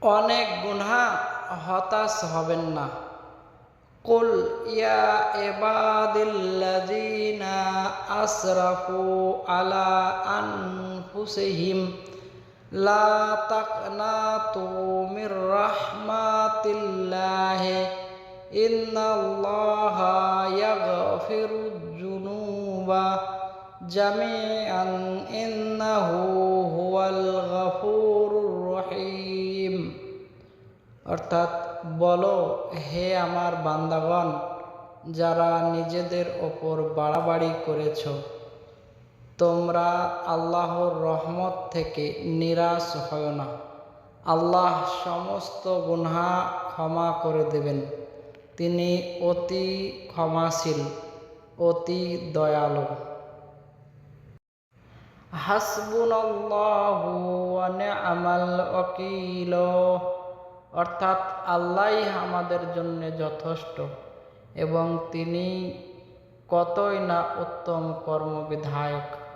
অনেক গুনাহ হতাশ হবেন না। কুল ইয়া ইবাদিল্লাযীনা আসরাফু আলা আনফুসিহিম লা তাকনাতু মির রাহমাতিল্লাহি ইন্নাল্লাহা ইয়াগফিরুয যুনুবা জামিআন ইন্নাহু হুয়াল গফুরুর রহিম। অর্থাৎ বলো, হে আমার বান্দাগণ, যারা নিজেদের ওপর বাড়াবাড়ি করেছ, তোমরা আল্লাহর রহমত থেকে নিরাশ হয় না। আল্লাহ সমস্ত গুনাহ ক্ষমা করে দেবেন। তিনি অতি ক্ষমাশীল, অতি দয়ালু। হাসবুনাল্লাহু ওয়া নি'মাল ওয়াকিল। অর্থাৎ আল্লাহই আমাদের জন্য যথেষ্ট এবং তিনি কতই না উত্তম কর্মবিধায়ক।